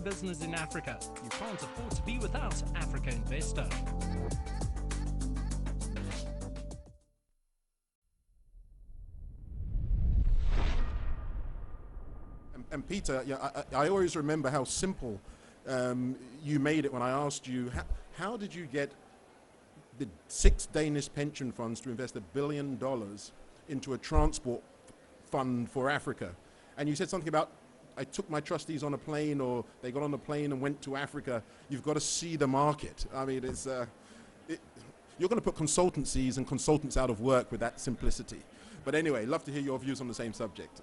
business in Africa. You can't afford to be without Africa Investor. And Peter, yeah, I always remember how simple you made it when I asked you, how did you get the 6 Danish pension funds to invest $1 billion into a transport fund for Africa? And you said something about, I took my trustees on a plane, or they got on a plane and went to Africa. You've got to see the market. I mean, you're going to put consultancies and consultants out of work with that simplicity. But anyway, love to hear your views on the same subject.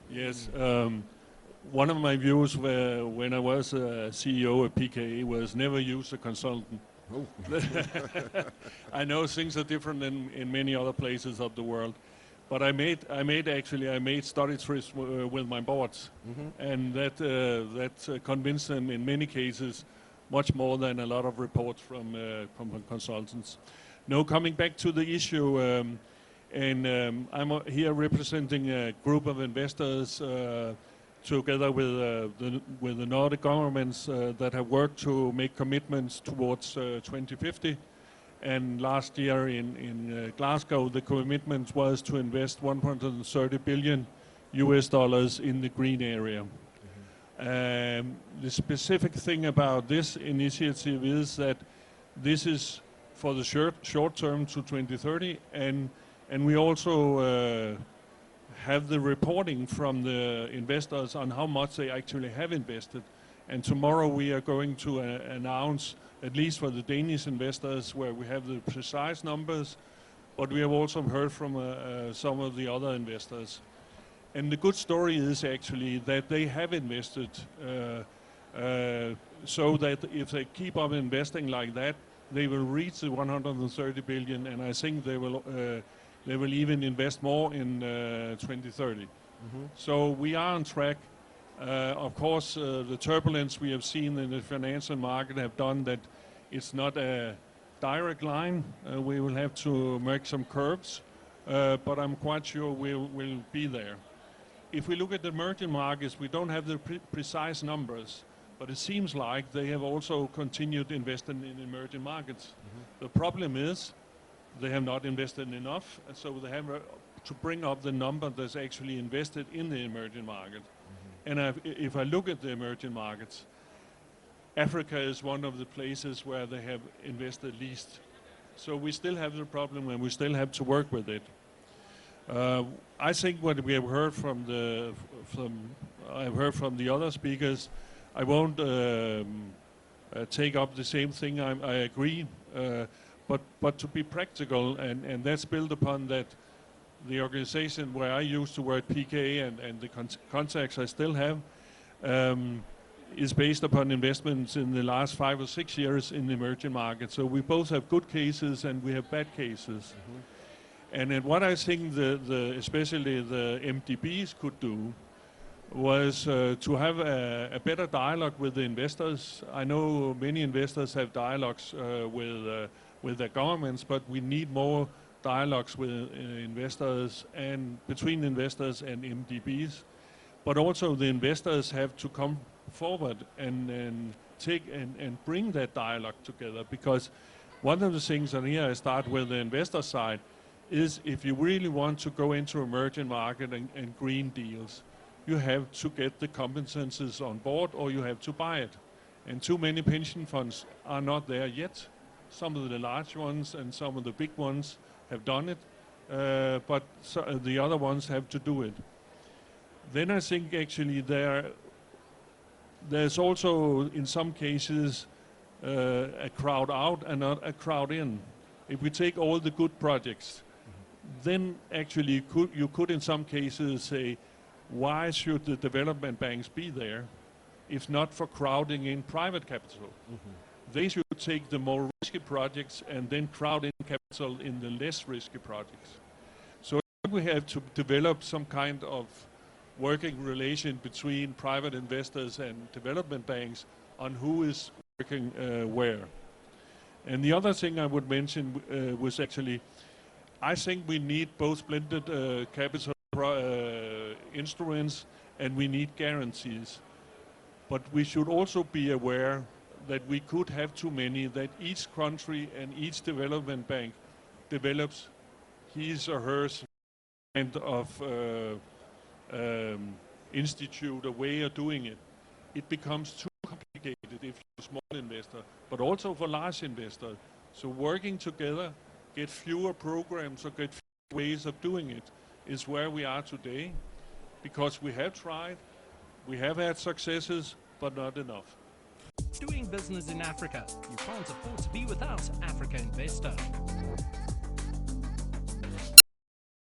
Yes, one of my views when I was CEO at PKA was never use a consultant. Oh. I know things are different in many other places of the world, but I made study trips with my boards, and that convinced them in many cases much more than a lot of reports from consultants. Now, coming back to the issue, I'm here representing a group of investors together with the Nordic governments that have worked to make commitments towards 2050. And last year in Glasgow, the commitment was to invest $130 billion in the green area. The specific thing about this initiative is that this is for the short term to 2030, and we also have the reporting from the investors on how much they actually have invested. And tomorrow we are going to announce, at least for the Danish investors, where we have the precise numbers, but we have also heard from some of the other investors. And the good story is actually that they have invested, so that if they keep on investing like that, they will reach the 130 billion, and I think they will even invest more in 2030. So we are on track. Of course, the turbulence we have seen in the financial market have done that it's not a direct line. We will have to make some curves, but I'm quite sure we'll be there. If we look at the emerging markets, we don't have the precise numbers, but it seems like they have also continued investing in emerging markets. The problem is they have not invested enough, and so they have to bring up the number that's actually invested in the emerging market. And if I look at the emerging markets, Africa is one of the places where they have invested least. So we still have the problem, and we still have to work with it. I think what we have heard from the other speakers, I won't take up the same thing. I agree. But to be practical, and that's built upon that the organization where I used to work, PKA, and the contacts I still have, is based upon investments in the last 5 or 6 years in the emerging markets. So we both have good cases and we have bad cases. And what I think especially the MDBs could do was to have a better dialogue with the investors. I know many investors have dialogues with their governments, but we need more dialogues with investors and between investors and MDBs. But also the investors have to come forward and take and bring that dialogue together, because one of the things, and here I start with the investor side, is if you really want to go into emerging market and green deals, you have to get the competences on board, or you have to buy it. And too many pension funds are not there yet. Some of the large ones and some of the big ones have done it, but the other ones have to do it. Then I think actually there's also in some cases a crowd out and not a crowd in. If we take all the good projects, then actually you could in some cases say, why should the development banks be there if not for crowding in private capital? They should take the more risky projects and then crowd in capital in the less risky projects. So we have to develop some kind of working relation between private investors and development banks on who is working where. And the other thing I would mention was actually, I think we need both blended capital instruments, and we need guarantees. But we should also be aware that we could have too many, that each country and each development bank develops his or her kind of institute, a way of doing it. It becomes too complicated if you're a small investor, but also for large investors. So working together, get fewer programs or get fewer ways of doing it is where we are today, because we have tried, we have had successes, but not enough. Doing business in Africa, you can't afford to be without Africa Investor.